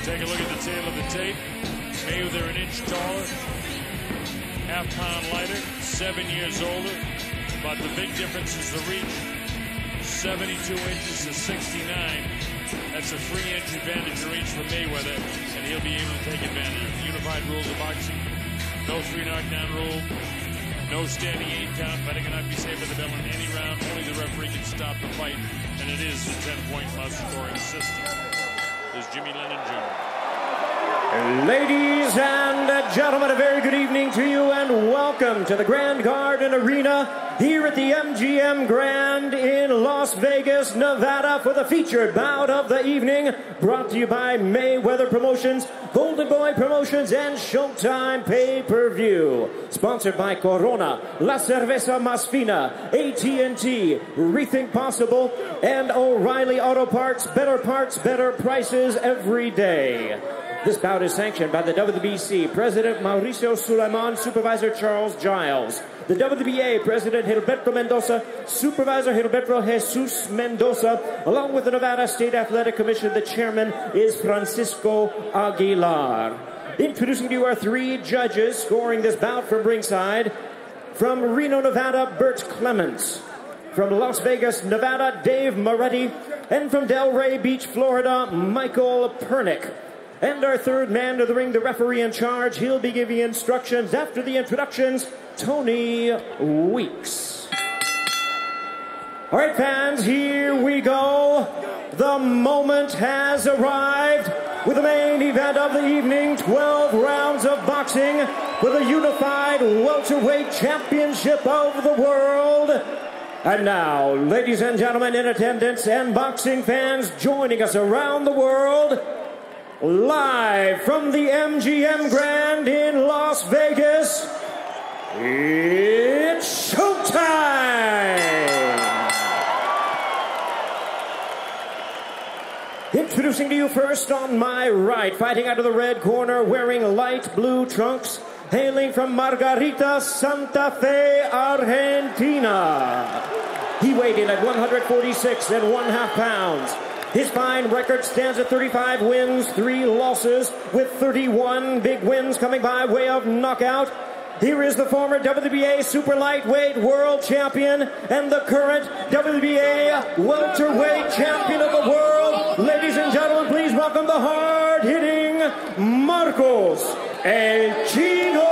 Take a look at the tail of the tape. Mayweather an inch taller, half-pound lighter, 7 years older. But the big difference is the reach. 72 inches to 69. That's a 3-inch advantage in reach for Mayweather, and he'll be able to take advantage of unified rules of boxing. No 3 knockdown rule. No standing 8 count. Fighter cannot be saved by the bell in any round. Only the referee can stop the fight, and it is the 10-point must scoring system. There's Jimmy Lennon Jr. Ladies and gentlemen, a very good evening to you and welcome to the Grand Garden Arena here at the MGM Grand in Las Vegas, Nevada for the featured bout of the evening, brought to you by Mayweather Promotions, Golden Boy Promotions, and Showtime Pay-Per-View. Sponsored by Corona, La Cerveza Más Fina, AT&T, Rethink Possible, and O'Reilly Auto Parts, better prices every day. This bout is sanctioned by the WBC, President Mauricio Sulaiman, Supervisor Charles Giles. The WBA, President Gilberto Mendoza, Supervisor Gilberto Jesus Mendoza, along with the Nevada State Athletic Commission, the chairman is Francisco Aguilar. Introducing to you our 3 judges scoring this bout from ringside. From Reno, Nevada, Bert Clements. From Las Vegas, Nevada, Dave Moretti. And from Delray Beach, Florida, Michael Pernick. And our third man to the ring, the referee in charge. He'll be giving instructions after the introductions, Tony Weeks. All right, fans, here we go. The moment has arrived with the main event of the evening, 12 rounds of boxing for the unified welterweight championship of the world. And now, ladies and gentlemen in attendance and boxing fans joining us around the world, live from the MGM Grand in Las Vegas, it's showtime! Introducing to you first on my right, fighting out of the red corner, wearing light blue trunks, hailing from Margarita, Santa Fe, Argentina. He weighed in at 146 1/2 pounds. His fine record stands at 35 wins, 3 losses, with 31 big wins coming by way of knockout. Here is the former WBA super lightweight world champion and the current WBA welterweight champion of the world. Ladies and gentlemen, please welcome the hard-hitting Marcos El Chino.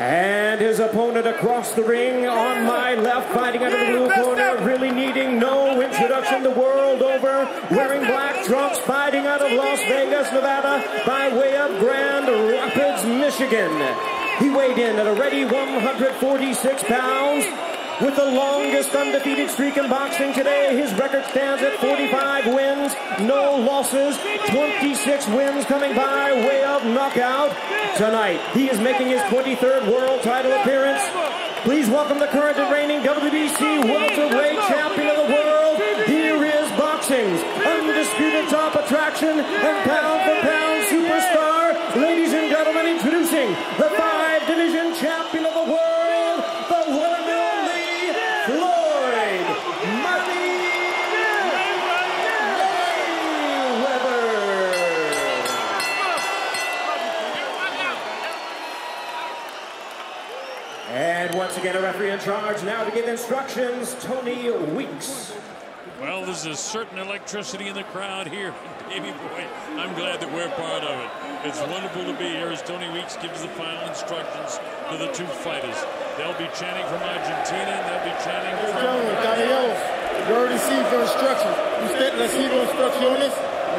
And his opponent across the ring on my left, fighting out of the blue corner, really needing no introduction the world over, wearing black trunks, fighting out of Las Vegas, Nevada, by way of Grand Rapids, Michigan. He weighed in at a ready 146 pounds. With the longest undefeated streak in boxing today, his record stands at 45 wins, no losses, 26 wins coming by way of knockout. Tonight, he is making his 23rd world title appearance. Please welcome the current and reigning WBC welterweight champion of the world. Here is boxing's undisputed top attraction and pound-for-pound superstar. Ladies and gentlemen, introducing the 5-division champion of the world, the one and only Floyd Mayweather. And once again, a referee in charge now to give instructions, Tony Weeks. Well, there's a certain electricity in the crowd here, baby boy. I'm glad that we're part of it. It's wonderful to be here as Tony Weeks gives the final instructions to the 2 fighters. They'll be chanting from Argentina, and they'll be chanting from... Caballeros, you already received your instructions. Usted recibió instrucciones?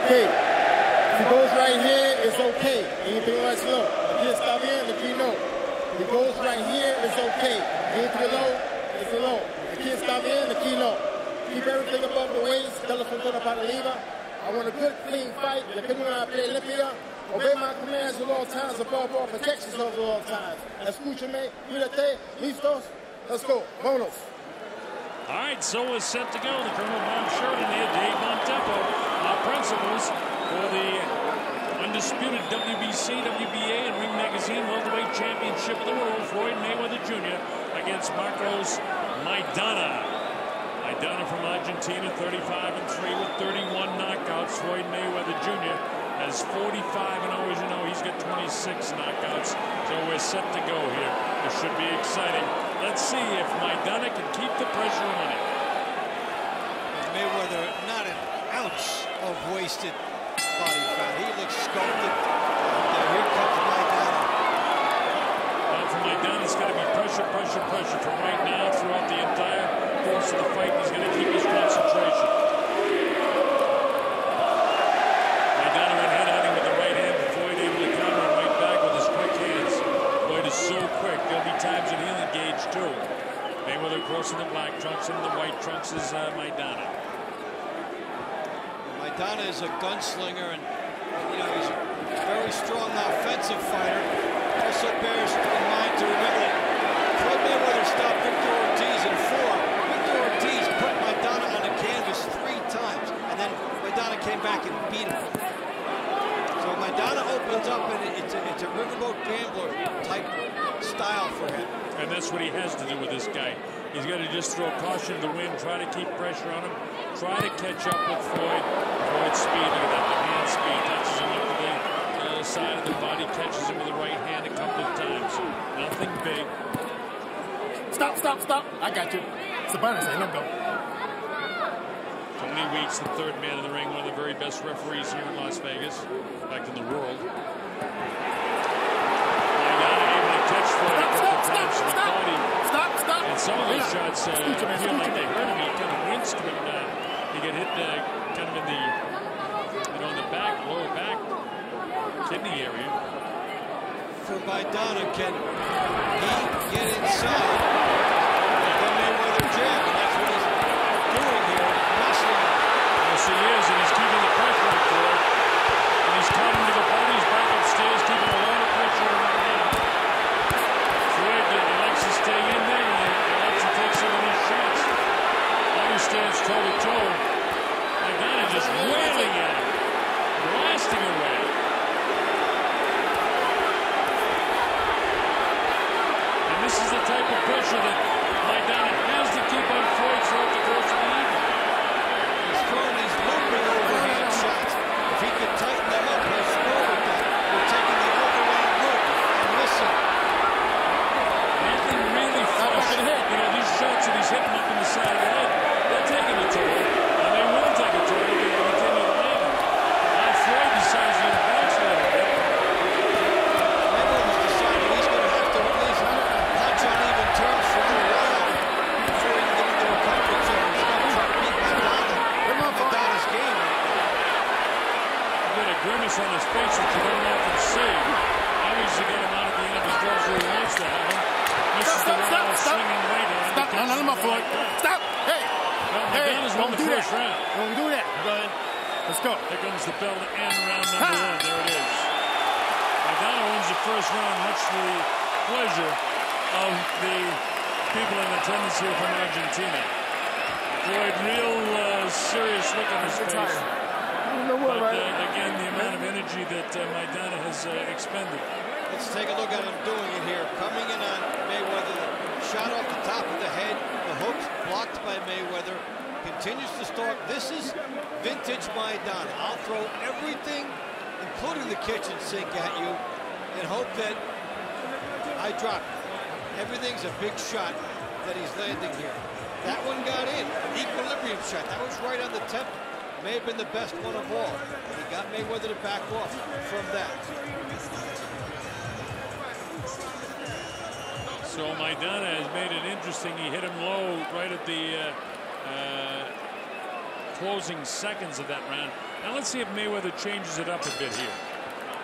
Okay. If he goes right here, it's okay. Anything right slow. Aquí está bien, aquí no. If he goes right here, it's okay. Anything low, it's low. Aquí está bien, aquí no. Keep everything above the waist. Telefontora para arriba. I want a good, clean fight. La que una play limpia. Obey my commands at all times, above all protections at all times. Escúchame, cuídate, listos. Let's go. Vámonos. All right, so we're set to go. The Colonel Von Sheridan here, Dave Montempo, our principals for the undisputed WBC, WBA, and Ring Magazine welterweight championship of the world, Floyd Mayweather Jr. against Marcos Maidana. Maidana from Argentina, 35-3 with 31 knockouts. Floyd Mayweather Jr. has 45-0. As you know, he's got 26 knockouts. So we're set to go here. This should be exciting. Let's see if Maidana can keep the pressure on it. Mayweather, not an ounce of wasted body fat. He looks sculpted. Here comes Maidana. Now for Maidana, it's got to be pressure, pressure, pressure from right now throughout the entire course of the fight. He's going to keep his concentration. Maidana went head-hunting with the right hand, but Floyd able to counter right back with his quick hands. Floyd is so quick. There'll be times that he'll engage too. Mayweather crossing the black trunks, and the white trunks is Maidana. Maidana is a gunslinger, and you know he's a very strong offensive fighter. Also bears in mind to remember that Floyd Mayweather stopped Victor Ortiz in 4. Victor Ortiz put Maidana on the canvas 3 times, and then Maidana came back and beat him. So Maidana opens up, and it's a riverboat gambler type style for him. And that's what he has to do with this guy. He's got to just throw caution to the wind, try to keep pressure on him, try to catch up with Floyd. Floyd's speed, look at that, the hand speed, touches him up to the side of the body, catches him with the right hand a couple of times. Nothing big. Stop, stop, stop. I got you. Sabanas, let him go. Tony Weeks, the third man in the ring, one of the very best referees here in Las Vegas, in fact in the world. Stop. And some of those shots feel like they hurt him. He kind of winced when he got hit kind of in the, in the back, lower back, kidney area. For Maidana, can he get inside? And then Mayweather jab, and that's what he's doing here, wrestling him. Yes, he is, and he's keeping the pressure on Floyd. And he's caught him to the body. He's back upstairs, keeping a lot of pressure on right now. Floyd likes to stay in there, and he likes to take some of these shots. Now he stands toe-to-toe. Maidana just wailing at him, blasting away. And this is the type of pressure that Maidana has to keep on Floyd throughout the course of the evening. He's throwing these looping overhand shots. If he can tighten them up, he'll score with that. We're taking the overhand loop and listen. Nothing really flush. These shots that he's hitting up in the side of the head, they're taking a toll. And they will take a toll if they continue to land him. Now Floyd decides to advance a little bit. Mayweather's decided he's going to have to at least punch on even terms for a while before he can get into a comfort zone. He's going to try to beat Maidana's game right now. He's got a grimace on his face that you don't often see. Obviously got him out at the end of his gloves where he wants to have him. Misses the wild swinging right hand. Stop. No, my Floyd. Stop. Hey. Well, Maidana's won the first round. Don't do that. Go ahead. Let's go. Here comes the bell to end round number 1. There it is. Maidana wins the first round, much to the pleasure of the people in attendance here from Argentina. Floyd, real serious look on his face. But again, the amount of energy that Maidana has expended. Let's take a look at him doing it here. Coming in on Mayweather, shot off the top of the head. The hook's blocked by Mayweather. Continues to stalk. This is vintage Maidana. I'll throw everything, including the kitchen sink, at you and hope that I drop it. Everything's a big shot that he's landing here. That one got in. An equilibrium shot. That was right on the temple. May have been the best one of all. He got Mayweather to back off from that. So Maidana has made it interesting. He hit him low right at the closing seconds of that round. Now let's see if Mayweather changes it up a bit here.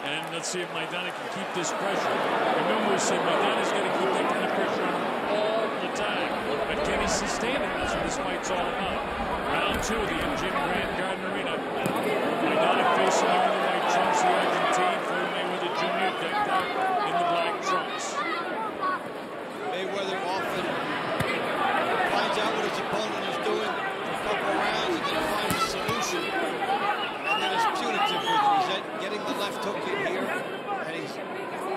And let's see if Maidana can keep this pressure. Remember, we said Maidana's got to keep that kind of pressure on him all the time. But can he sustain it? That's what this fight's all about. Round 2 of the MGM Grand Garden Arena. Maidana facing there in the white trunks, the Argentine, Floyd Mayweather Jr. decked out in the black trunks. Mayweather often finds out what his opponent is doing for a couple of rounds and then finds a solution. And then is punitive with it. He's getting the left hook in here, and he's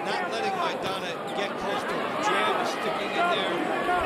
not letting Maidana get close to him. The jab is sticking in there.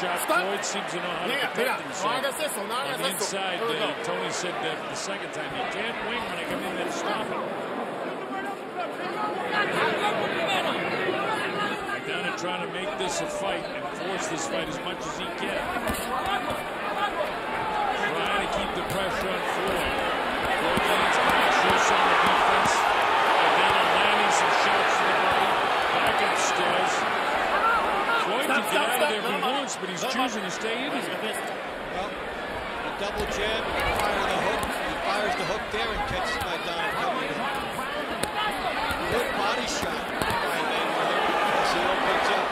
shot. Floyd seems to know how to protect himself. On the inside, Tony said that the second time, you can't wing when I come in there to stop it. Maidana trying to make this a fight and force this fight as much as he can. Trying to keep the pressure on Floyd. Floyd lands shows some of the defense. Maidana landing some shots to the body. Back upstairs. Floyd can get out of there if he wants, but he's choosing to stay in here. Well, a double jab, fire the hook. He fires the hook there and catches Maidana coming in. Good body shot by Mayweather as he opens up.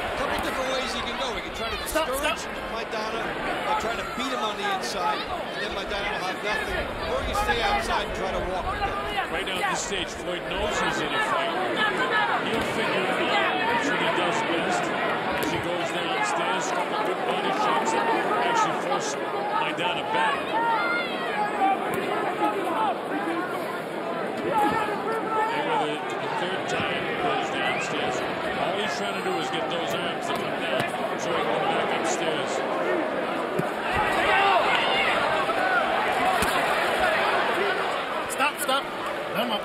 A couple different ways he can go. He can try to discourage Maidana by trying to beat him on the inside, and then Maidana will have nothing. Or he can stay outside and try to walk with him. Right now at this stage, Floyd knows he's in a fight. He'll figure it out. That's what he does best. As he goes downstairs, a couple good body shots that actually force Maidana back. Mayweather, the third time, goes downstairs. All he's trying to do is get those arms to come down so he can go back upstairs. Stop. Come on.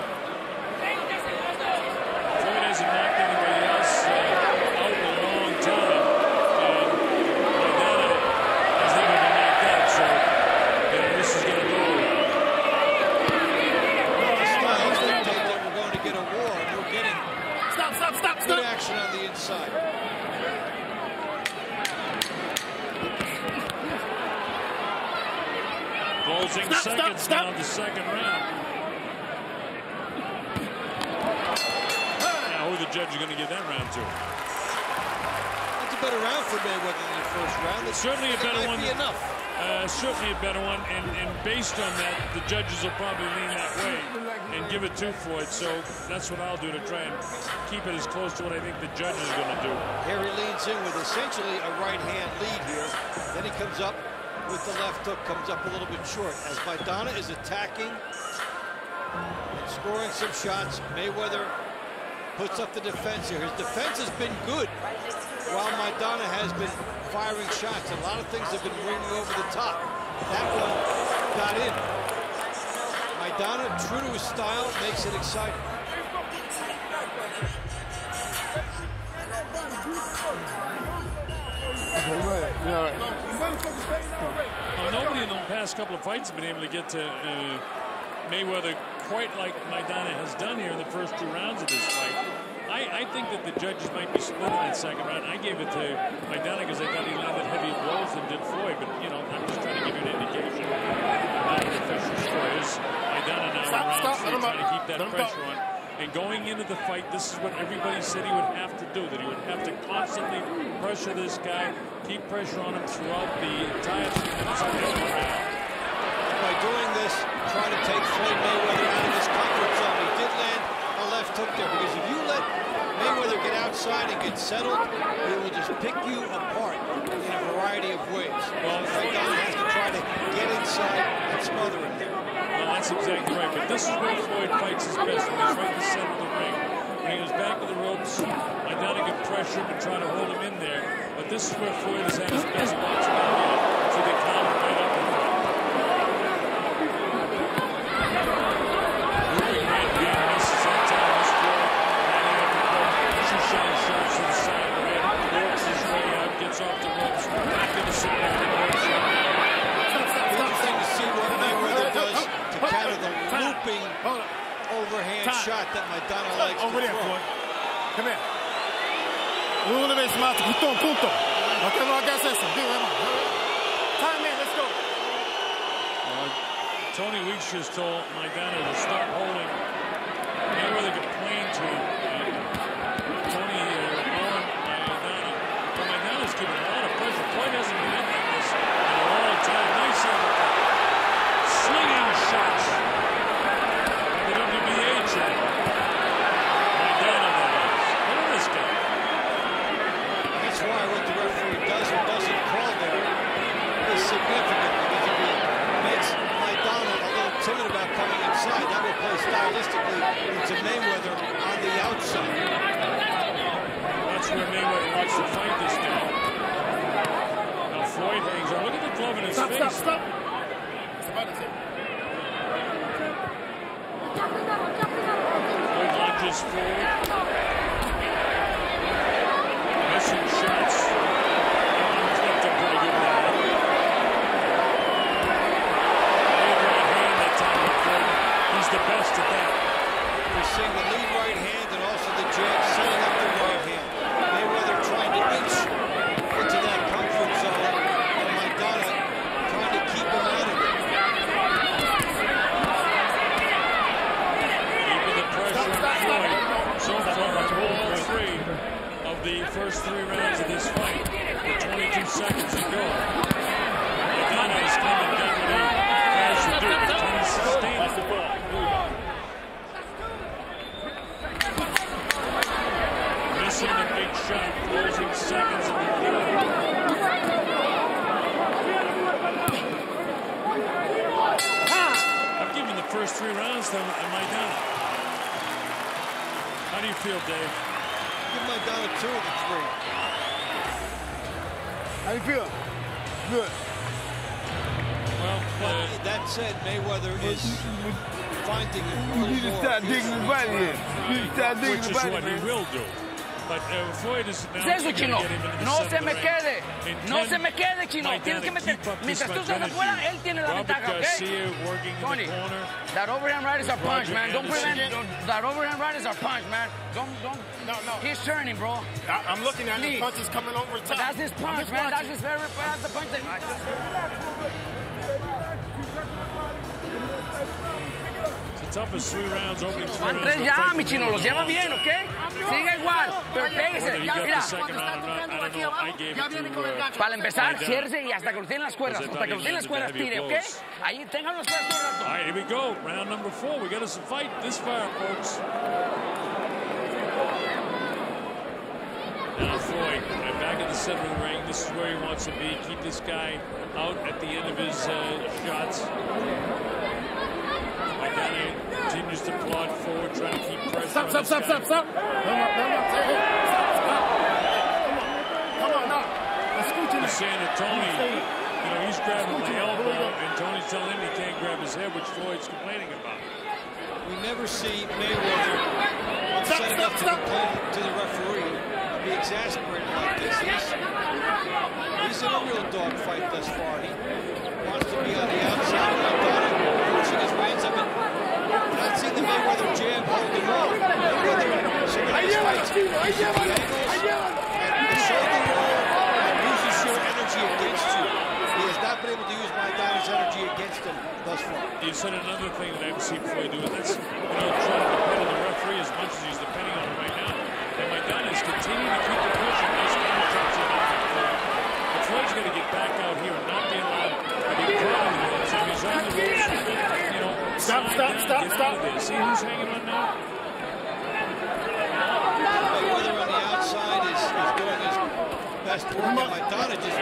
Floyd hasn't knocked anybody else out in a long time. And Maidana has never been knocked out, so this is going to go. The styles dictate that we're going to get a war, and we're getting Stop. good action on the inside. Closing seconds now of the second round. Now who the judge is going to give that round to? That's a better round for Mayweather than the first round. Certainly a better one. Might be enough. Certainly a better one, and based on that, the judges will probably lean that way and give it to Floyd. So that's what I'll do to try and keep it as close to what I think the judge is going to do. Here he leans in with essentially a right-hand lead here. Then he comes up with the left hook, comes up a little bit short. As Maidana is attacking and scoring some shots, Mayweather puts up the defense here. His defense has been good, while Maidana has been firing shots. A lot of things have been ringing over the top. That one got in. Maidana, true to his style, makes it exciting. Nobody in the past couple of fights has been able to get to Mayweather quite like Maidana has done here in the first two rounds of this fight. I think that the judges might be split in that second round. I gave it to Maidana because I thought he landed heavier blows than did Floyd, but, you know, I'm just trying to give you an indication. Not an official score is Maidana now in round three, trying to keep that pressure on. And going into the fight, this is what everybody said he would have to do, that he would have to constantly pressure this guy, keep pressure on him throughout the entire 3 minutes of this round. By doing this, trying to take Floyd Mayweather out of his comfort zone. He did land a left hook there, because if you let Mayweather get outside and get settled, he will just pick you apart in a variety of ways. Well, Maidana has to try to get inside and smother him there. Well, that's exactly right, but this is where Floyd fights his best, when he's right in the center of the ring. When he goes back to the ropes, Maidana can pressure him and try to hold him in there, but this is where Floyd has had his best boxing ability, so they counter right up in front. Moving right behind, misses that time, this Floyd, two shot shots to the side of the head, works his way out, gets off the ropes, back to the center of the ropes. Interesting to see what Mayweather does to counter the looping overhand shot that Maidana likes to throw. Come here. Uno vez más, punto. No te lo hagas eso. Time in, let's go. Tony Weeks just told Maidana to stop holding. Mayweather complained to him. Tony on Maidana. But Maidana's giving a lot of pressure. Floyd hasn't been in like this in a long time. Nice uppercut. Slinging shots. The WBA champ. Maidana, that is. Look at this guy. That's why what the referee does or doesn't call there is significant, because if he makes Maidana a little timid about coming inside, that will play stylistically into Mayweather on the outside. That's That's where Mayweather wants to fight this guy. Now Floyd hangs on. Look at the glove in his face. Stop. Floyd lunges forward. Missing shots. Clipped him pretty good now. Lead right hand that time with Floyd. He's the best at that. We're seeing the lead right hand and also the jab setting up the right hand. Mayweather trying to inch into that comfort zone, and Maidana trying to keep him out of it. Keeping the pressure on Floyd. So far, all three of the first 3 rounds of this fight with 22 seconds to go. Maidana is coming down with a has to do. Can he sustain it? Missing the big shot, closing seconds of the third. I've given the first 3 rounds to Maidana. How do you feel, Dave? Give Maidana 2 of the 3. How you feel? Good. Well, That said, Mayweather is finding You need to start digging the body in. You need to start digging which the is body, what he man. will do. But Floyd is now Es eso, going to Chino. get him into the No center se of me the quede. ring. No se me quede, Chino. Tienes que meter. Mientras tú estás afuera, él tiene la Robert ventaja, ¿ok? Garcia working Tony, in the corner. that overhand right is our punch, Roger man. Don't Anderson. prevent. That overhand right is our punch, man. Don't. No. He's turning, bro. I'm looking at Lee. the punches coming over top. But that's his punch, man. That's his very. That's the punch that. It's the toughest 3 rounds, opening 3 Van rounds. 3 of the ya, fight. mi Chino. Los lleva bien, ¿ok? Siga igual. Pero Whether pégese. he Ya, got the mira. second round or not, I don't know. I gave it to Para empezar, Maidana. ciérrese y hasta que lo tienen las cuerdas. Hasta que lo tienen las cuerdas, tire, ¿ok? Ahí, tengan las cuerdas todo el rato. All right, here we go. Round number 4. We got us a fight this far, folks. Now Floyd, right back in the center of the ring. This is where he wants to be. Keep this guy out at the end of his shots. Maidana continues to plod forward, trying to keep pressure Stop. on this guy. Come on, now. Let's scoot in He's saying that Tony, he's grabbing my elbow, Here we go. and Tony's telling him he can't grab his head, which Floyd's complaining about. We never see Mayweather setting up to the referee be exasperated like this. He's in a real dogfight thus far. He wants to be on the outside. Pushing his hands up. Not seeing the Mayweather jab hold him off. Mayweather, some of these fights, uses the angles and the shoulder roll and uses your energy against you. He has not been able to use Maidana's energy against him thus far. You said another thing that I've seen Floyd do, and that's trying to depend on the referee as much as he's depending on him right now. And Maidana is continuing to keep the pressure on this countertops in Floyd. But Floyd's got to get back out here and not be allowed to be caught in the ropes. If he's on the ropes, Stop. See who's hanging on now? Mayweather on the outside is doing his best work, and Maidana just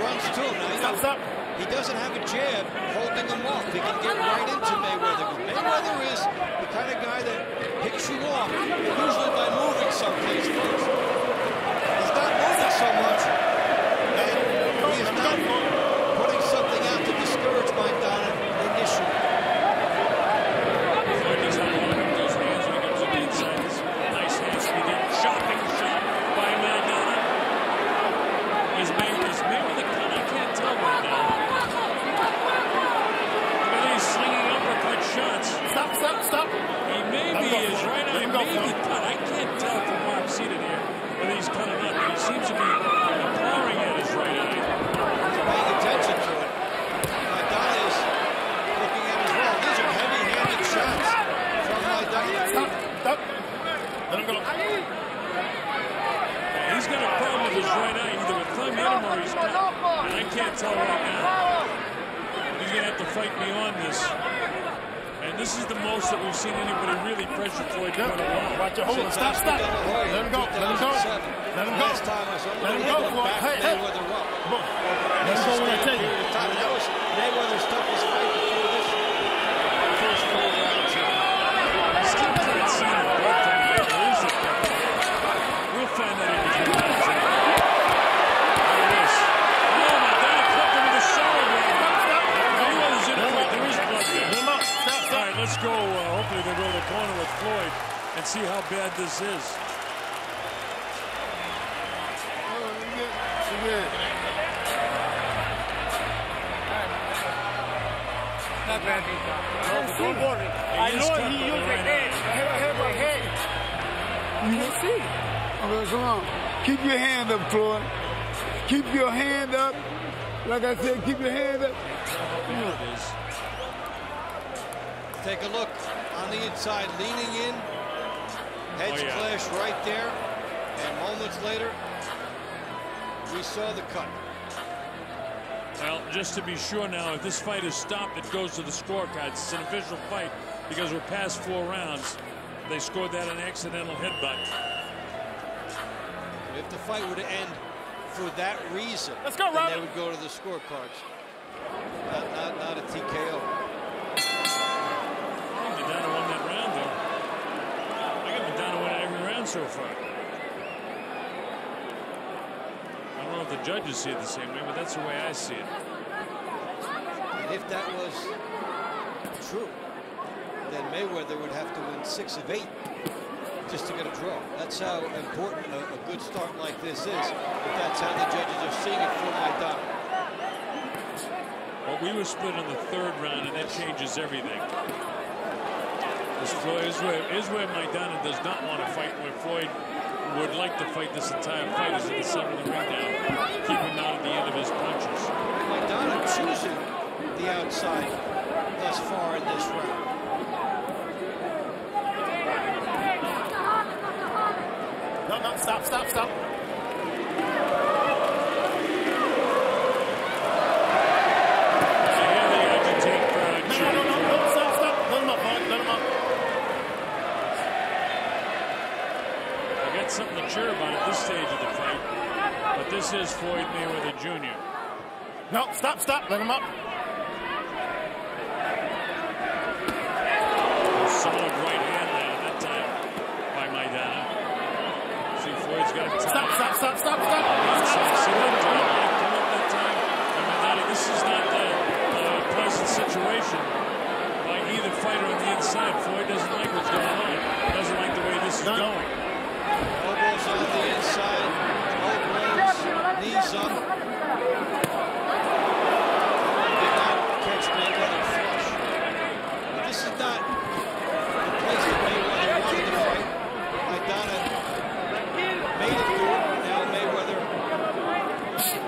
runs to him. Now, Stop. he doesn't have a jab holding him off. He can get right into Mayweather. Mayweather is the kind of guy that picks you off, usually by moving someplace first. He's not moving so much, and he is not putting something out to discourage Maidana initially. Floyd does not want to put those hands when he comes to the inside. Nice hands. He did chopping shot by Maidana. Is Mayweather cut? I can't tell right now. He's slinging uppercut shots. Stop. He maybe is right eye, maybe cut. I can't tell from where I'm seated here whether he's cut or not. But he seems to be clawing at his right eye. Paying attention to it. Maidana is looking at as well. These are heavy-handed shots from Maidana. Stop. Let him go. He's got a problem with his right eye. Either a thumb hit him or he's cut. And I can't tell right now. He's going to have to fight beyond this. And this is the most that we've seen anybody really pressure Floyd in a while. Watch your hold. Stop. Let him go. Last time I saw him, Let him go. back Hey. Mayweather up. Let him go when I tell you. That was Mayweather's toughest fight before this first 4 rounds here. Still can't see the breath of the We'll find that in the see how bad this is. Not bad. I know he used the head. You can see. Okay, come on. Keep your hand up, Floyd. Keep your hand up. Like I said, keep your hand up. Take a look on the inside, leaning in. Heads clash right there. And moments later, we saw the cut. Well, just to be sure now, if this fight is stopped, it goes to the scorecards. It's an official fight because we're past 4 rounds. They scored that an accidental headbutt. If the fight were to end for that reason, let's go, Rob. Then they would go to the scorecards. Not a TKO. Maidana won that round, though. I got Maidana winning every round so far. I don't know if the judges see it the same way, but that's the way I see it. And if that was true, then Mayweather would have to win 6 of 8 just to get a draw. That's how important a good start like this is, if that's how the judges are seeing it for Maidana. Well, we were split on the 3rd round, and that changes everything. This is where Maidana does not want to fight, where Floyd would like to fight this entire fight is at the center of the ring down. Keep him out at the end of his punches. Maidana choosing the outside thus far in this round. No, stop. So here they agitate for a cheer. No, stop. Let him up, bud. Let him up. I got something to cheer about at this stage of the fight, but this is Floyd Mayweather Jr. No, stop. Let him up. A solid right hand there at that time by Maidana. See, Floyd's got time. Stop. See that time? And Maidana, this is not a pleasant situation by either fighter on the inside. Floyd doesn't like what's going on. Doesn't like the way this is going. Elbows on the inside, elbows, knees up. Did not catch Mayweather flush. But this is not the place that Mayweather wanted to fight. Maidana made it do it. Now Mayweather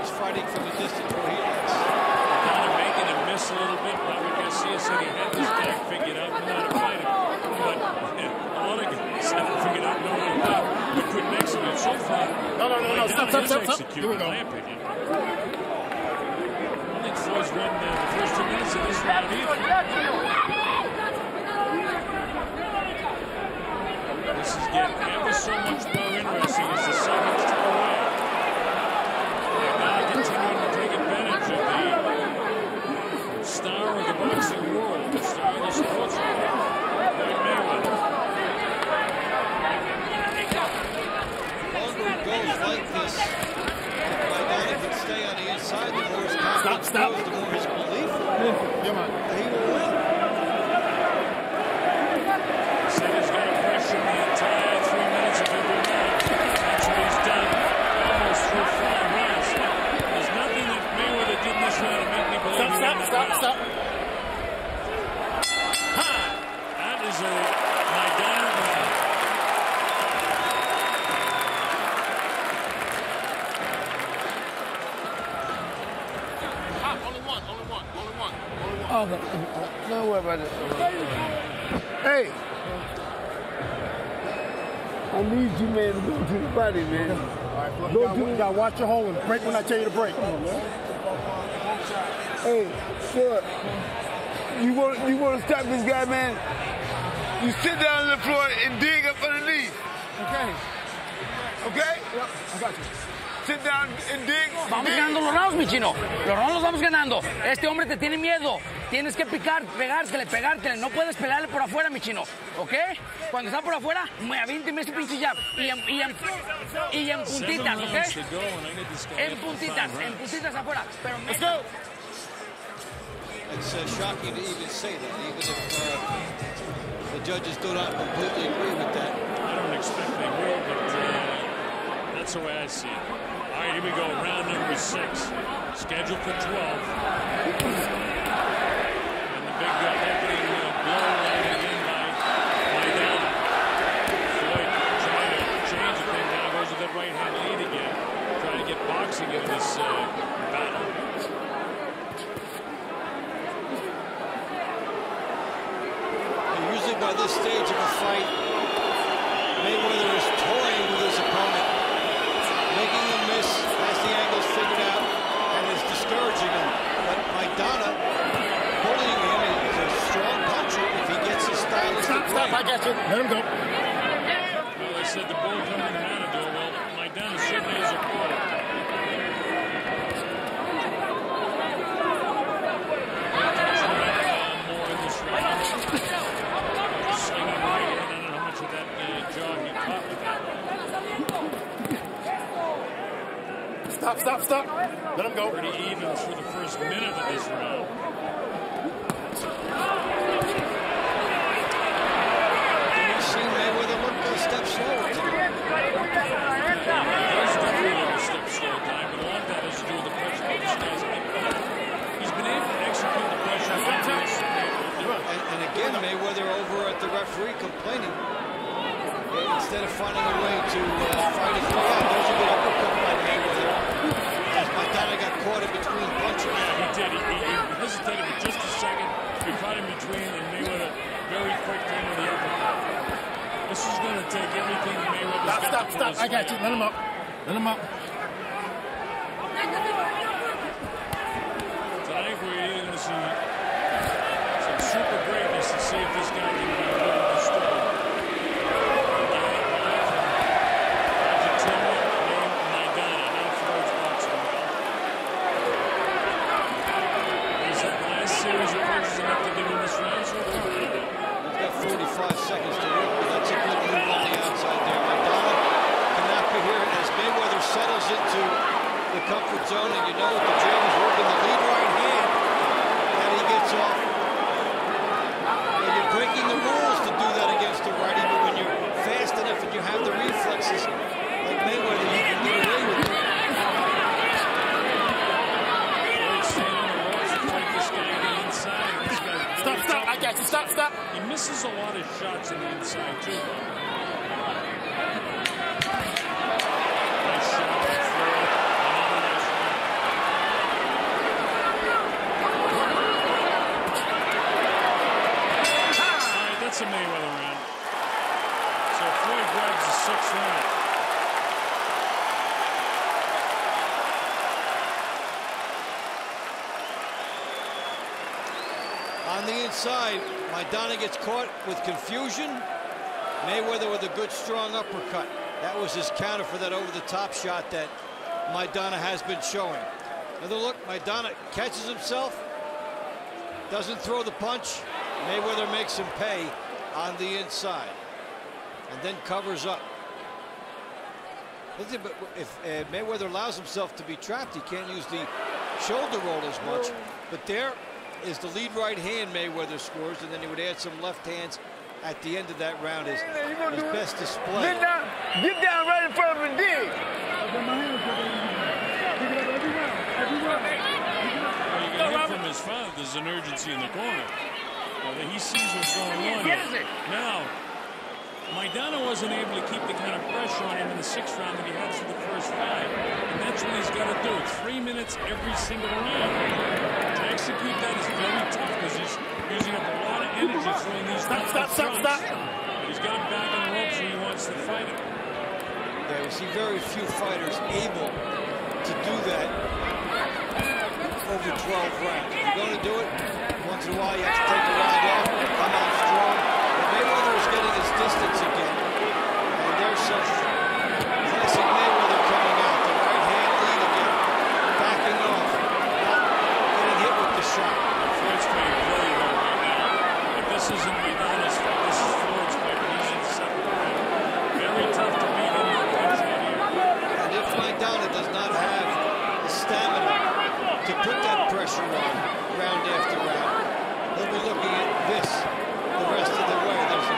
is fighting from a distance where he likes. Maidana making him miss a little bit. Robert Garcia said he had this guy figured out, knew how to fight him. But a lot of guys haven't figured out, know how to fight. We couldn't execute so far. No. Stop. Execute, in my opinion. I think Floyd's won the first 2 minutes of this round either. This is getting ever so much more interesting as the seconds tick away. And now continuing to take advantage of the star of the boxing world, the star of the sports world, Floyd Mayweather. Goes like this. Maidana can stay on the inside. The more his confidence Stop. grows, the more his belief. Come on. He will win. Said he's got to pressure the entire 3 minutes of every round. That's what he's done almost through 5 rounds. There's nothing that Mayweather did in this round to make me believe he won that round. Stop. That is a Maidana round. Only one. Oh, don't worry about it. Hey. I need you, man, to go to the body, man. All right, you gotta watch your hole and break when I tell you to break. Hey, sir, you want to stop this guy, man? You sit down on the floor and dig up underneath. Okay? Yep, I got you. Sit down and dig. Vamos ganando los rounds, mi chino. Los rounds los vamos ganando. Este hombre te tiene miedo. Tienes que picar, pegártele. No puedes pegarle por afuera, mi chino. ¿Ok? Cuando está por afuera, me avínteme ese pinche jab. Y en puntitas, ¿ok? En puntitas afuera. Pero Let's go. It's shocking to even say that, even if The judges do not completely agree with that. I don't expect they will, but that's the way I see it. All right, here we go. Round number 6. Scheduled for 12. And the big opening blow landed in by Maidana. Floyd trying to change the thing now. Goes with that right-hand lead again. Trying to get boxing into this battle. Usually by this stage of a fight, Mayweather is toying with his opponent, making him miss, has the angles figured out, and is discouraging him. But Maidana bullying him is a strong puncher if he gets his stylistic right. Stop, I got you. Let him go. Well, they said the bull coming to Matador. Well, Maidana certainly is a quarter. More in this round. Slinging right in. I don't know how much of that jaw he caught with that. Stop. Let him go. Pretty even for the first minute of this round. Can you see Mayweather look a step slower today? He's definitely a step slow time, but a lot of that has to do with the pressure of this guy's He's been able to execute the pressure. And again, Mayweather over at the referee complaining. Instead of finding a way to fight his way out, there's a good uppercut by Mayweather. As Maidana got caught in between punches. Yeah, he did. He hesitated for just a second. He caught in between, and Mayweather very quick came with the uppercut. This is going to take everything Mayweather's got. Stop. I got you. Let him up. Tonight we're going to see some super greatness to see if this guy can be really destroyed. Series of punches enough to give him this round so far. We've got 45 seconds to work, but that's a good move on the outside there. Maidana cannot be here as Mayweather settles into the comfort zone, and you know what the jab is working the lead right hand, and he gets off. And you're breaking the rules to do that against a righty, but when you're fast enough and you have the reflexes like Mayweather, you can get away with it. Stop. I got you. Stop. He misses a lot of shots in the inside, too. Nice shot by Floyd. Another nice one. All right, that's a Mayweather round. So Floyd grabs the 6th round. On the inside, Maidana gets caught with confusion. Mayweather with a good, strong uppercut. That was his counter for that over-the-top shot that Maidana has been showing. Another look, Maidana catches himself, doesn't throw the punch. Mayweather makes him pay on the inside and then covers up. But if Mayweather allows himself to be trapped, he can't use the shoulder roll as much. But there is the lead right hand Mayweather scores, and then he would add some left hands at the end of that round. His best display. Get down right in front of him and dig. Well, you can hear from his father there's an urgency in the corner. He sees what's going on here. Now, Maidana wasn't able to keep the kind of pressure on him in the 6th round that he had for the first 5. And that's what he's got to do. 3 minutes every single round. To execute that is very tough because he's using up a lot of energy throwing these Stop. He's got him back on the ropes when he wants to fight him. Yeah, we see very few fighters able to do that over 12 rounds. If you're going to do it, once in a while you have to take the round off and come out strong. But Mayweather is getting his distance again. And there's some classic Mayweather coming out. The right hand lead again. Backing off. Not getting hit with the shot. Floyd's playing very well right now. If this isn't Maidana's fight, this is Floyd's fight. He's in the 7th round. Very tough to beat him with punch out here. And if Maidana does not have the stamina to put that pressure on round after round, he'll be looking at this the rest of the way. There's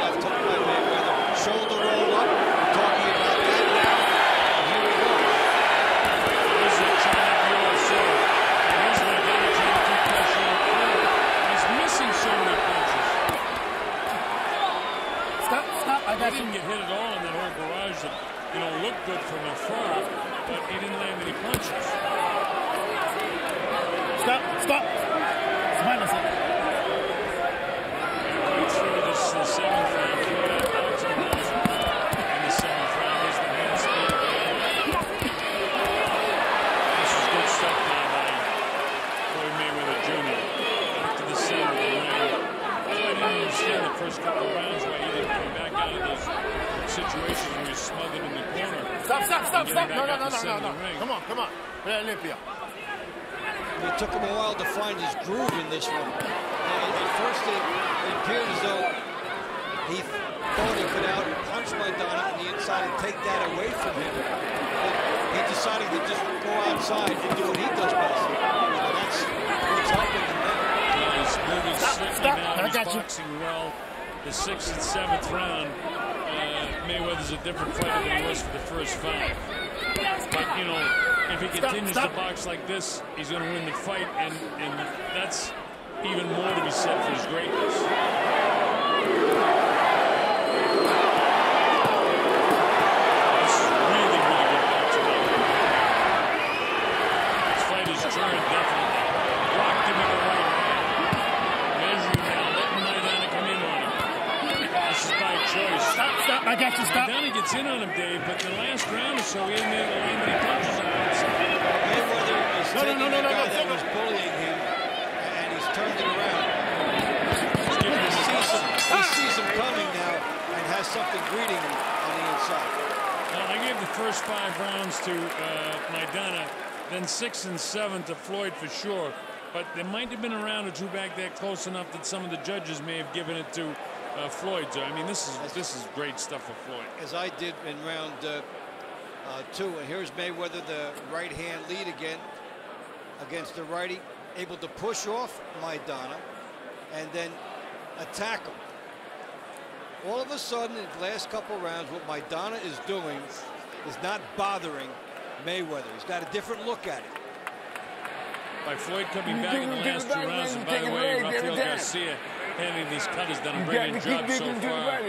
Stop. Silence. Through this the seventh round, Floyd outboxed him in the seventh round. Is the handstand again. This is good stuff now by Floyd Mayweather Jr. Back to the center of the ring. I didn't understand the first couple of rounds why he didn't come back out of those situations where he's smothered in the corner. Stop. No. Come on. We're Olympia. It took him a while to find his groove in this one. And at first it appeared as though he thought he could out-punch Maidana on the inside and take that away from him. But he decided to just go outside and do what he does best. And that's what's helping him now. He's moving slickly now. He's boxing well. The 6th and 7th round, Mayweather's a different fighter than he was for the first 5. But, you know, if he continues to box like this, he's going to win the fight, and that's even more to be said for his greatness. This is really good boxing. This fight is turned, definitely. Blocked him with the right hand. Measuring now, letting Maidana come in on him. This is by choice. Stop. I got you. Stop. Maidana gets in on him, Dave, but the last round or so, he didn't able to land any punches on that side. Mayweather is taking the guy that was bullying him, and he's turned it around. He sees him coming now and has something greeting him on the inside. Well, I gave the first 5 rounds to Maidana, then 6 and 7 to Floyd for sure. But there might have been a round or two back there close enough that some of the judges may have given it to Floyd. So, I mean, this is great stuff for Floyd. As I did in round 2, and here's Mayweather, the right hand lead again against the righty, able to push off Maidana and then attack him. All of a sudden, in the last couple rounds, what Maidana is doing is not bothering Mayweather. He's got a different look at it. By Floyd coming back in the last 2 rounds, and by the way, Rafael Garcia handling these cutters done a brilliant job so far.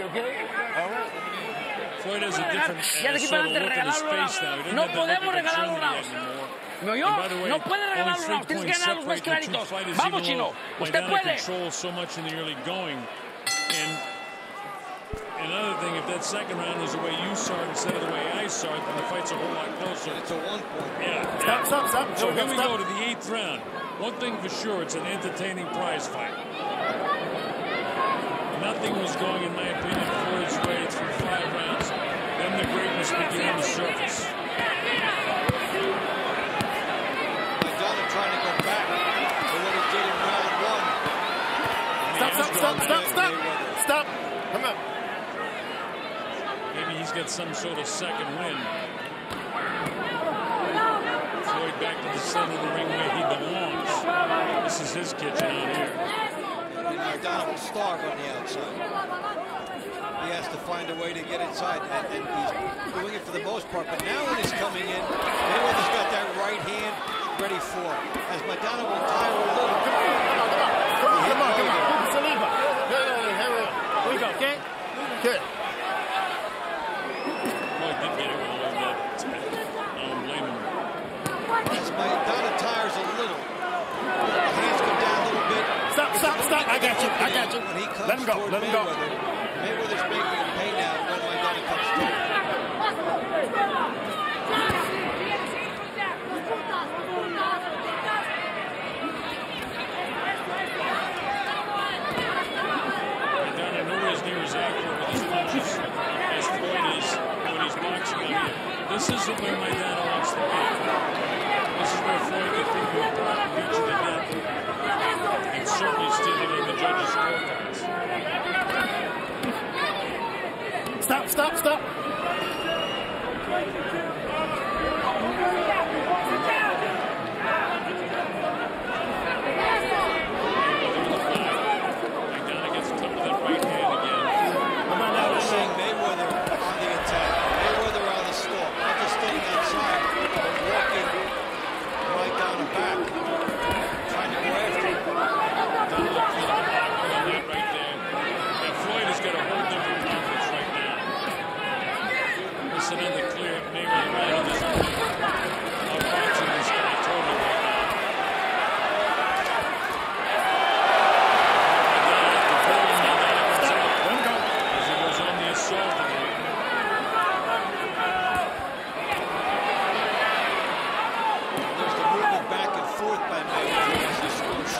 Floyd has a different sort of look in his face now. He doesn't have the look of determination anymore. No, no puede regalar rounds, tienes que ganar los más claritos. Vamos, Chino, usted puede. Controls so much in the early going. And another thing, if that second round is the way you saw it instead of the way I saw it, then the fight's a whole lot closer. It's a 1 point. Yeah. Stop. So here we go to the 8th round. One thing for sure, it's an entertaining prize fight. Nothing was going, in my opinion, Floyd's way through 5 rounds. Then the greatness began to surface. Maidana trying to go back to what he did in round 1. Stop. Come on. Maybe he's got some sort of second win. Floyd back to the center of the ring where he belongs. This is his kitchen out here. Maidana will starve on the outside. He has to find a way to get inside, and he's doing it for the most part. But now when he's coming in, Mayweather's got that right hand ready for him. As Maidana will tire a little. Come on. Saliba. Here we go, okay? Good. Floyd did get it with a little bit. I don't blame him. As Maidana tires a little, the hands come down a little bit. Stop. I got you. When he comes Let him go. Mayweather's making him pay now when Maidana comes through. Maidana nowhere near as accurate with his punches as Floyd is when he's boxing out here. This isn't where Maidana wants to be. This is where Floyd can pick you apart and beat you to death. And certainly steal it in the judges' scorecards. Stop.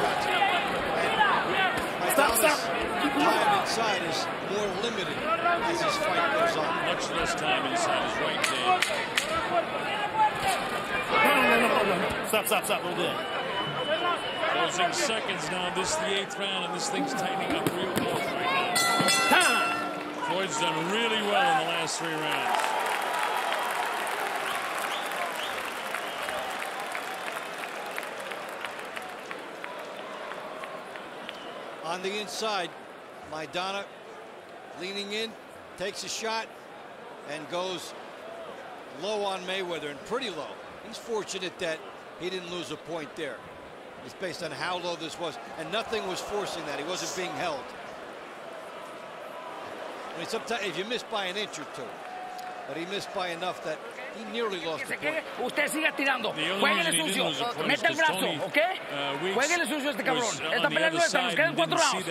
shots. And Maidana's time inside is more limited as this fight goes on. Much less time inside his right hand. Stop. We're good. Closing seconds now. This is the 8th round, and this thing's tightening up real close right now. Floyd's done really well in the last 3 rounds. On the inside, Maidana leaning in, takes a shot, and goes low on Mayweather, and pretty low. He's fortunate that he didn't lose a point there. It's based on how low this was, and nothing was forcing that. He wasn't being held. I mean, sometimes if you miss by an inch or two, but he missed by enough that he nearly lost the point. Usted siga tirando. Jueguele sucio. Mete el brazo, ¿ok? Jueguele sucio este cabrón. Esta pelea no está. Nos quedan 4 rounds.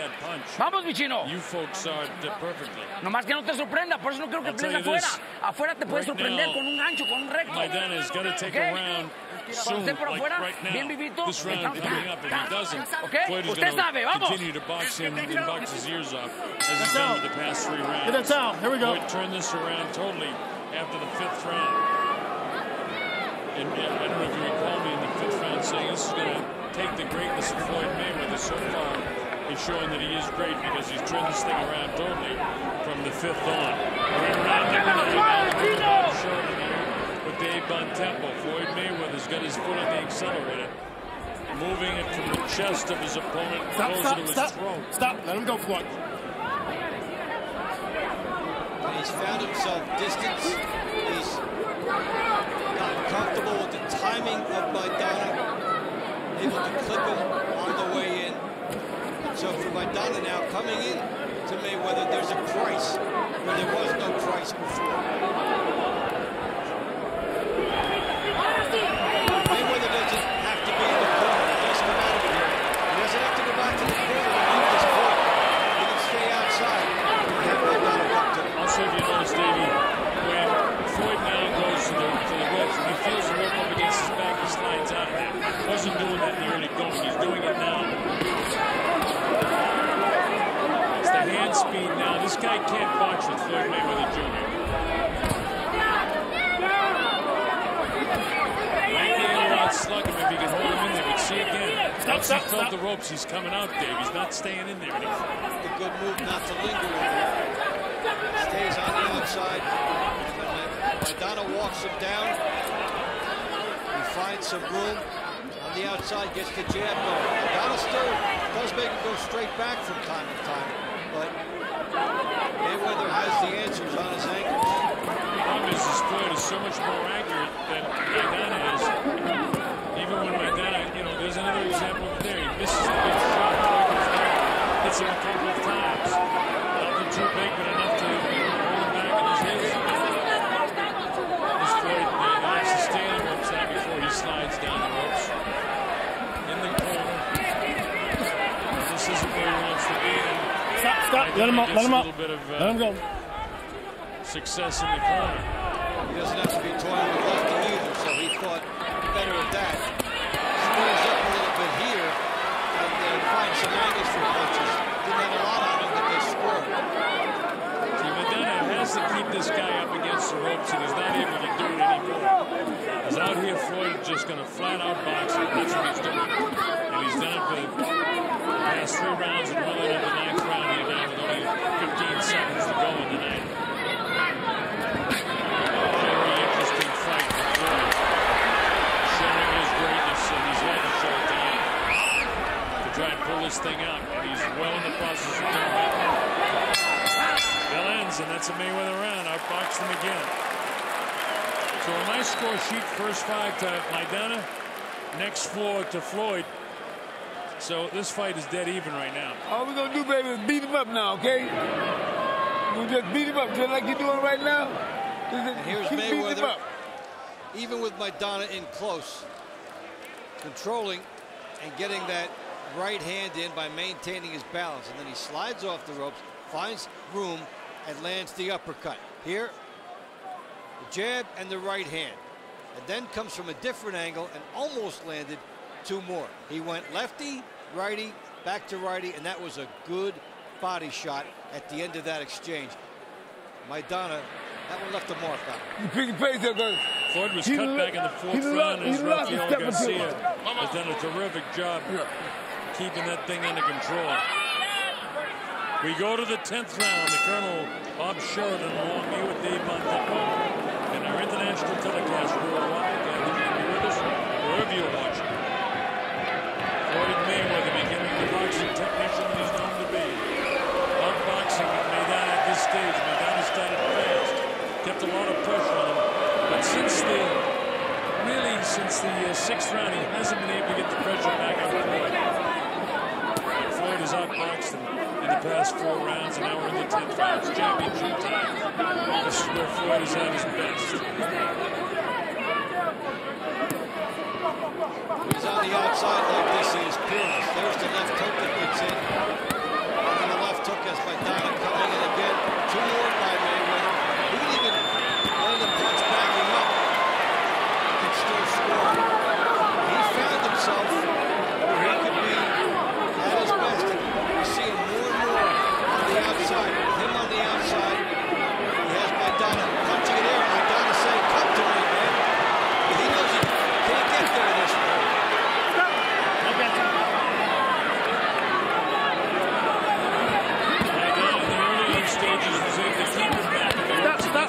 Vamos, mi chino. You folks saw it perfectly. Nomás que no te sorprenda. Por eso no creo que pelees afuera. Afuera te puede sorprender con un gancho, con un recto. Maidana's got to take a round soon, Usted por like afuera, right now. bien vivito. This round coming up, if he doesn't, Floyd is Usted sabe, going to vamos. continue to box him and box his ears off as he's done with the past 3 rounds. Get that down. Here we go. Floyd turned this around totally after the 5th round. And I don't know if you recall me in the 5th round saying this is going to take the greatness of Floyd Mayweather. So far, he's showing that he is great because he's turned this thing around totally from the 5th on. Right around the short in there with the 8-bun tempo. Floyd Mayweather's got his foot on the accelerator, moving it from the chest of his opponent closer to his throat. Stop. Let him go, Floyd. And he's found himself distance. He's gotten comfortable with the timing of Maidana, able to clip him on the way in. And so for Maidana now coming in to Mayweather, there's a price where there was no price before. Mayweather doesn't have to be in the corner. He does come out of here. He doesn't have to go back to the corner and leave this point. He can stay outside and have Maidana up to him. Also, if you notice, Davey, when Floyd now goes to the ropes and he feels the rope up against his back, he slides out of there. He wasn't doing that in the early going. He's doing it now. It's the hand speed now. This guy can't box with Floyd Mayweather Jr. Might be a lot slug him if he can hold him in there, but see again. Once he felt the ropes, he's coming out, Dave. He's not staying in there anymore. A good move not to linger in there. Stays on the outside. And Maidana walks him down. He finds some room on the outside, gets the jab going. Maidana still does make him go straight back from time to time, but Mayweather has the answers on his ankles. The problem is his Floyd is so much more accurate than Maidana is. Even when Maidana, you know, there's another example over there. He misses a big shot. Hits him a couple of times. Nothing too big, but enough to hold him back in his heels. This Floyd likes to stay on the ropes now before he slides down the ropes. In the corner. This isn't where he wants to be. Stop. Let him up. Let him go. Success in the corner. He doesn't have to be toying with lefty either, so he thought better of that. Squares up a little bit here and find some angles for punches. Didn't have a lot on him, but they scored. See, Maidana has to keep this guy up against the ropes, and he's not able to do it anymore. Because out here, Floyd is just going to flat out box him. That's what he's doing. And he's done it for the past 3 rounds and well into the 9th round here now with only 15 seconds to go in the night. Very interesting fight for Floyd. Showing his greatness, and he's had to show it down to try and pull this thing out. And he's well in the process of doing that. Bell ends, and that's a Mayweather round. Outboxed him again. So on my score sheet, first 5 to Maidana, next 4 to Floyd. So this fight is dead even right now. All we're going to do, baby, is beat him up now, okay? We'll just beat him up just like you're doing right now. And here's Mayweather, even with Maidana in close, controlling and getting that right hand in by maintaining his balance. And then he slides off the ropes, finds room, and lands the uppercut. Here, the jab and the right hand. And then comes from a different angle and almost landed 2 more. He went lefty righty, back to righty, and that was a good body shot at the end of that exchange. Maidana, that one left a mark on him. Floyd was cut back in the 4th round as Rafael Garcia has done a terrific job keeping that thing under control. We go to the 10th round. The Colonel Bob Sheridan along me with Dave Montecco and our international telecast worldwide. And you can be with us wherever you're watching. Floyd Mayweather becoming the boxing technician that he's known to be. Outboxing with Maidana at this stage. Maidana started fast, kept a lot of pressure on him. But since the 6th round, he hasn't been able to get the pressure back on Floyd. Floyd has outboxed him in the past 4 rounds, and now we're in the 10th round. It's championship time. This is where Floyd is at his best. He's on the outside like this. He is fearless. There's the left hook that gets in. And the left hook as Maidana coming in again. 2 more by Mayweather. He can even let the punch backing up and still score. He found himself where he could be at his best. We're seeing more and more on the outside. Him on the outside. He has Maidana punching it in. Maidana saying, "Come to me, man." But he knows he can't get there this way.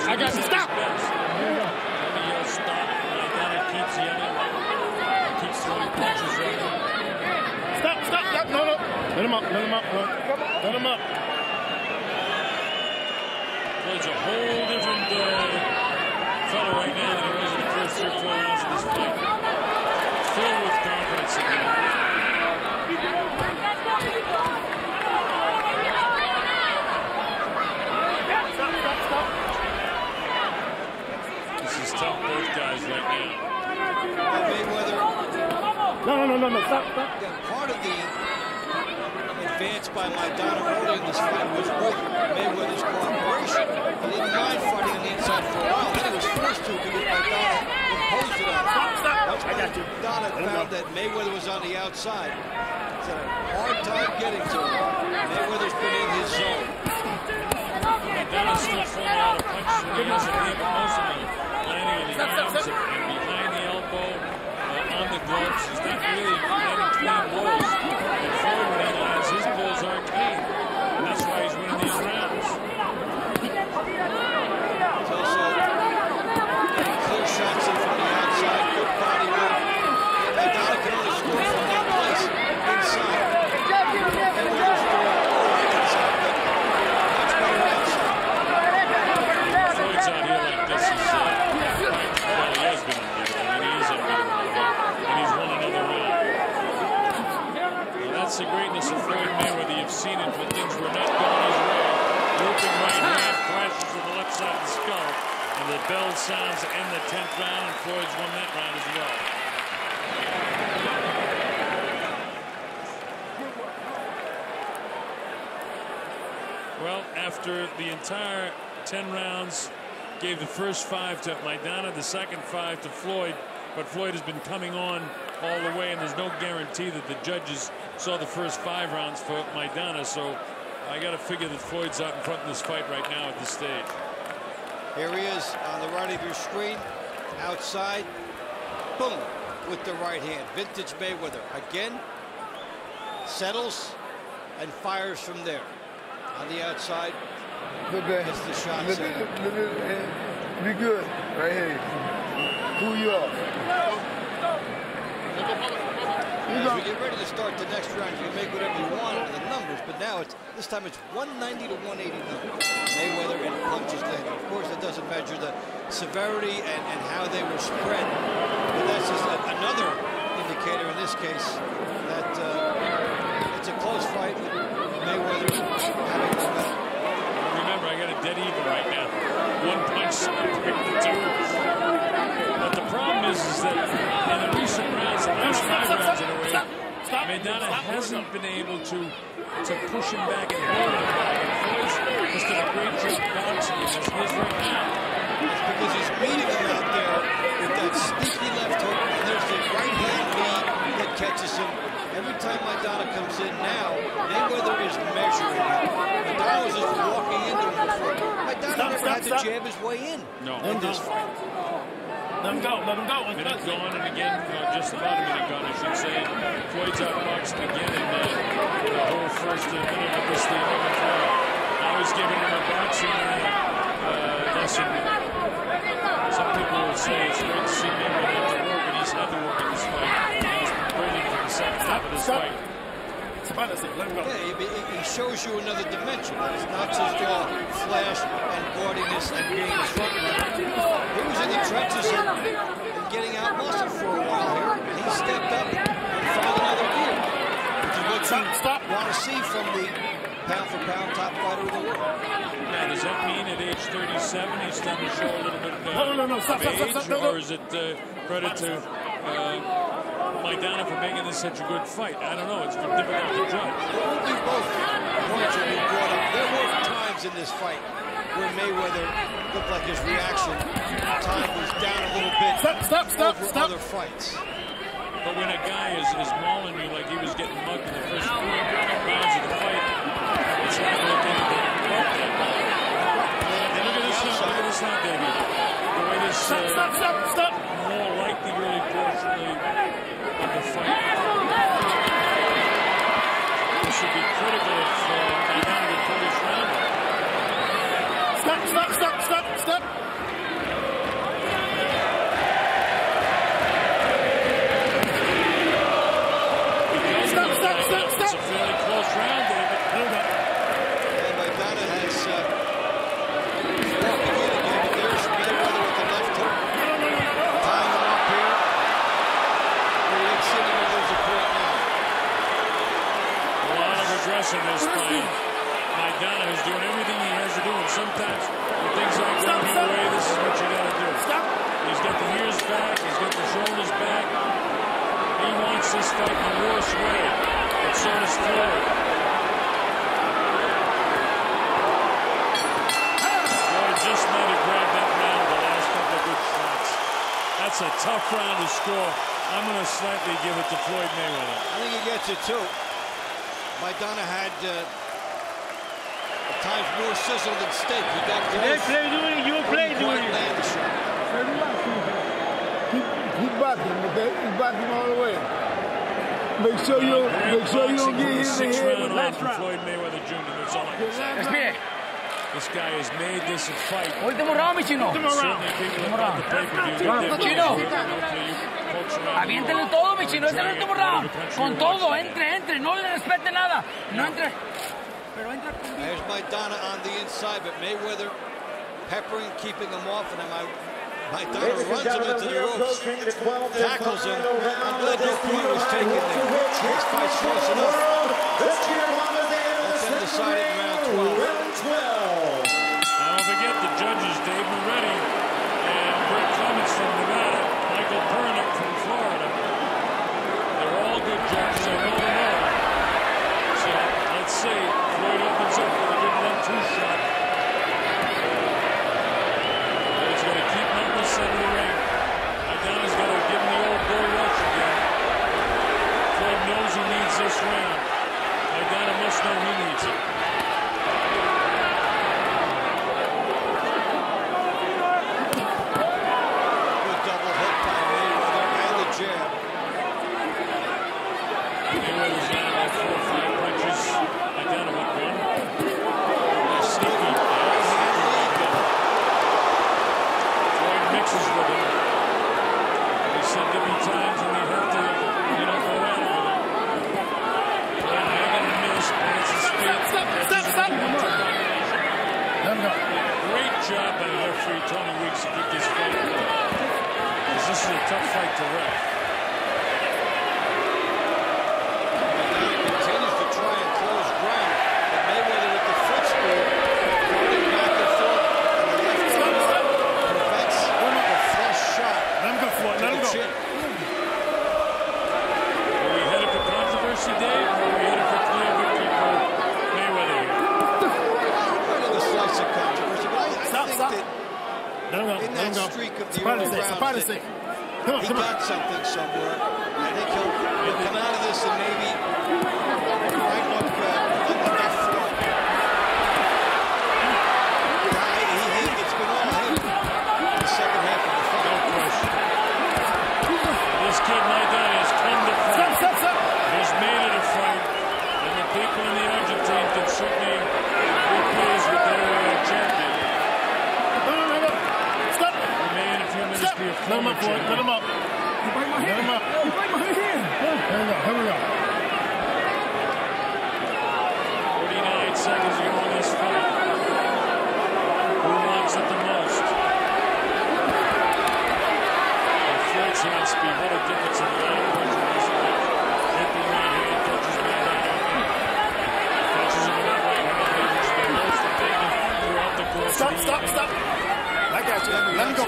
I got to stop. He yells stop. Maidana keeps yelling. Keeps throwing punches at him. Stop. No. Let him up. Let him up. Floyd's a whole different fellow right now than he was in the first 3 or 4 rounds of this fight. Filled with confidence again. Tough, both guys right now. Mayweather. No. Stop. Part of the advance by Maidana early in this fight was with Mayweather's cooperation. He didn't mind fighting on the inside for a while. Then he was forced to because Maidana imposed it on him. Once Maidana found that Mayweather was on the outside, it's a hard time getting to him. Mayweather's been in his zone. Maidana's still throwing a lot of punches when he doesn't hit most of them. Landing in the arms and behind the elbow, on the gloves. He's not really landing clean blows. And Floyd, when he lands, his blows aren't clean. And that's why he's winning these rounds. He's also clear shots in from the outside, good body work. Maidana can only score from one place, inside. Mayweather's scoring right inside, but much better outside. Floyd's out here like this. Well, he has been unbeatable. I mean, he is unbeatable. And he's won another round. Well, that's the greatness of Floyd Mayweather. You've seen it when things were not going his way. Looping right hand, crashes to the left side of the skull. And the bell sounds to end the 10th round, and Floyd's won that round as well. Well, after the entire 10 rounds, gave the first 5 to Maidana, the second 5 to Floyd, but Floyd has been coming on all the way, and there's no guarantee that the judges saw the first 5 rounds for Maidana, so I got to figure that Floyd's out in front of this fight right now at this stage. Here he is on the right of your screen, outside, boom, with the right hand. Vintage Mayweather again, settles and fires from there. On the outside, gets the shots in. Be good, right here. Who you are? As we get ready to start the next round, you can make whatever you want out of the numbers, but now this time it's 190 to 189. Mayweather and punches landed. Of course, it doesn't measure the severity and how they were spread, but that's just another indicator in this case that it's a close fight. Mayweather's having the better. Remember, I got a dead even right now. 1 punch separated the 2. But the problem is that in the recent rounds, the last 5 rounds in a way, Maidana hasn't been able to push him back and hold him back. And Floyd's just done a great job bouncing him as he is right now. It's because he's beating him out there with that sneaky left hook, and there's the right hand lead that catches him. every time Maidana comes in now, Mayweather is measuring him. Maidana was just walking into him before. Maidana never had to jab his way in this fight. Let him go, let him go. Minute gone, and again, just about a minute gone, I should say. Floyd's outboxed again in the whole first minute of this 11th round. Now he's giving him a boxing lesson. Some people will say it's great to see Mayweather have to work, and he's had to work in this fight. He's been brilliant for the second half of this fight. Yeah, he shows you another dimension. It's not just all flash and gaudiness and being a front runner. He was in the trenches and getting out muscled for a while here, and he stepped up and found another gear, which is what you want to see from the pound-for-pound top fighter of the world. Now, does that mean at age 37 he's starting to show a little bit of age, or is it credit to Maidana for making this such a good fight? I don't know. It's been difficult to judge. Both points are being brought up. There were times in this fight where Mayweather looked like his reaction time was down a little bit over other fights. But when a guy is mauling you like he was getting mugged in the first 4 rounds of the fight, it's not like anything. And look at this now, David. The way this more like the early portion of the fight. This should be critical if Maidana would pull this round. Stop. It's a fairly close round, David. And Maidana has walking in again, but there's Mayweather with the left hook. Tying him up here. He ain't sitting in the support now. A lot of aggression this fight. Maidana is doing everything he has to do, and sometimes when things aren't going your way, this is what you got to do. He's got the ears back, he's got the shoulders back. He wants this fight in the worst way, but so does Floyd. Floyd just might have grabbed that round the last couple of good shots. That's a tough round to score. I'm going to slightly give it to Floyd Mayweather. I think he gets it too. Maidana had at times more sizzle than steak. He got close. Land the shot. Keep backing, okay? Keep backing all the way. Make sure you don't get hit in the head with that round. Floyd Mayweather Jr. That's all I can say. This guy has made this a fight. Último round, mi chino. Certainly people about the pay-per-view. Chino. Aviéntele todo, mi chino. Es el último round. Con todo. Entre. No le respete nada. No entre. Pero entra con... There's Maidana on the inside, but Mayweather peppering, keeping him off, and Maidana runs him into the ropes, tackles him. I'm glad no point was taken there. This fight's close enough. Let them decide it in round 12. Now don't forget the judges, Dave Moretti and Bert Clements from Nevada, Michael Pernick from Florida. They're all good judges. They know them all. So let's see. Floyd opens up with a good 1-2 shot. He's going to keep him in the center of the ring. Maidana's got to give him the old bull rush again. Floyd knows he needs this round. Maidana must know he needs it. Good double hook by Mayweather and the jab. Mayweather's got about 4 or 5 punches. Maidana with 1. Sneaky. Floyd mixes with him. He said there'd be times when he'd have to, go at it with him. Floyd making a miss, plants his feet. Stop. Great job by referee Tony Weeks to keep this fight going. Because this is a tough fight to ref. Continues to try and close ground, but Mayweather with the foot speed, going back and forth, and the left arm prevents the flush shot. Let him go, Floyd. Let him go. Are we headed for controversy, Dave, or are we headed for clear victory for Mayweather here? Right in the slice of controversy, but I think that in that streak of the early rounds, he got something somewhere. I think he'll come out of this and maybe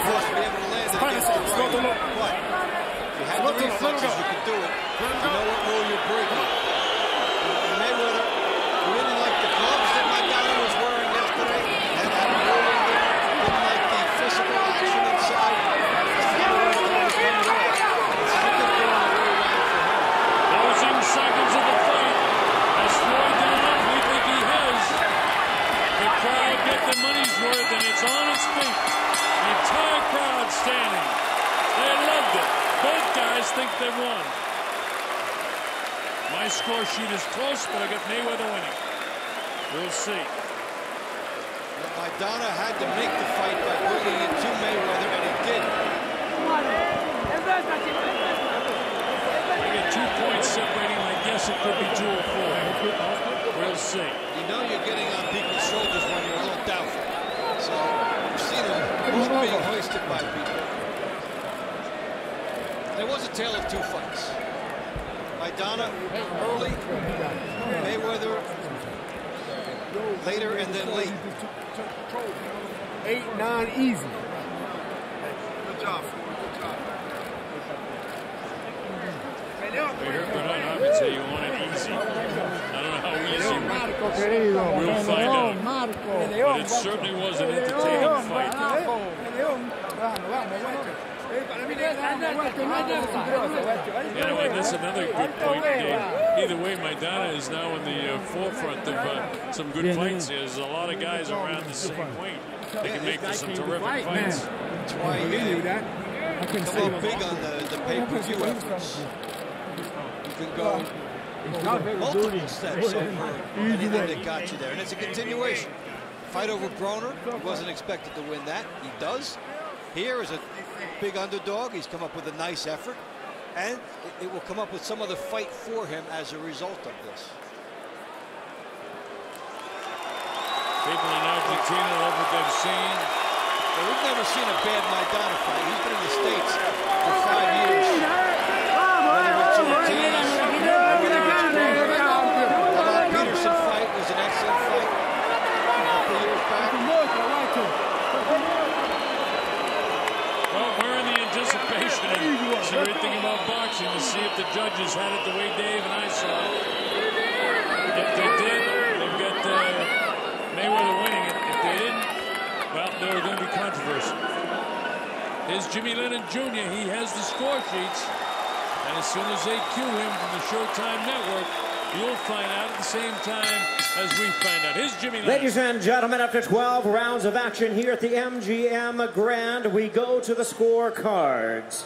supposed to be able to land it against the right. But if you have the reflexes, you can do it. You know what rule you're breaking. And Mayweather really liked the gloves that Maidana was wearing yesterday, and had a rule in there. Didn't like the physical action inside. Closing seconds of the fight. Has Floyd done enough? We think he has. The crowd get the money's worth, and it's on its feet. The entire crowd standing. They loved it. Both guys think they won. My score sheet is close, but I got Mayweather winning. We'll see. Maidana had to make the fight by bringing it to Mayweather, and he did. I get 2 points separating. I guess it could be 2 or 4. We'll see. You know you're getting on people's shoulders when you're a little doubtful. So you've seen them both being hoisted by people. There was a tale of 2 fights. Maidana early, Mayweather later, and then late. 8-9 easy. Good job. I would say you want it easy. I don't know how easy it was. We'll find out. But it certainly was an entertaining fight. Anyway, that's another good point, Dave. Either way, Maidana is now in the forefront of some good fights. There's a lot of guys around the same weight. They can make for some terrific fights. That's why you come up big on the pay-per-view efforts. You can go multiple steps over anything that got you there. And it's a continuation. Fight over Broner. He wasn't expected to win that. He does. Here is a big underdog. He's come up with a nice effort. And it will come up with some other fight for him as a result of this. People in Argentina love what they've seen. Well, we've never seen a bad Maidana fight. He's been in the States for 5 years. Whether it's Ortiz, the Peterson fight was an excellent fight a couple years back. Well, we're in the anticipation and it's a great thing about boxing to see if the judges had it the way Dave and I saw it. If they did, they've got Mayweather winning it. If they didn't, well, there was going to be controversy. Here's Jimmy Lennon Jr. He has the score sheets. And as soon as they cue him from the Showtime Network, you'll find out at the same time as we find out. Here's Jimmy Lennon. Ladies and gentlemen, after 12 rounds of action here at the MGM Grand, we go to the scorecards.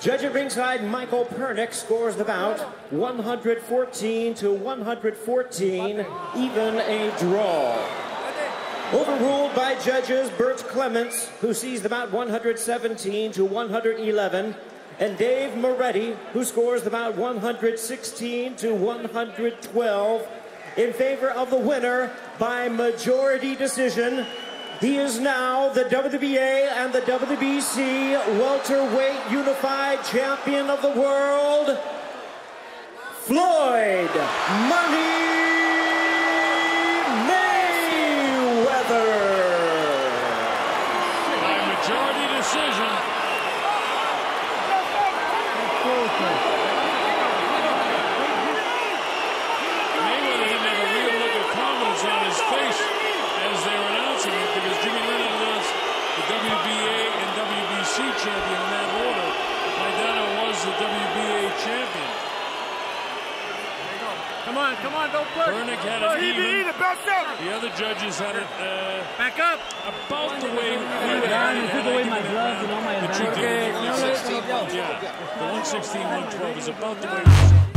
Judge at ringside, Michael Pernick scores the bout 114 to 114, even a draw. Overruled by judges Bert Clements, who sees the bout 117 to 111, and Dave Moretti, who scores the bout 116 to 112, in favor of the winner by majority decision. He is now the WBA and the WBC welterweight unified champion of the world, Floyd Money Mayweather. By majority decision. Mayweather didn't have a real look of confidence on his face as they were announcing it, because Jimmy Lennon announced the WBA and WBC champion in that order. Maidana was the WBA champion. Come on, don't push. Pernick had it even. The other judges had it Back up. about the way You took away my gloves and all my the 116, 116, 112 is about the way we saw it.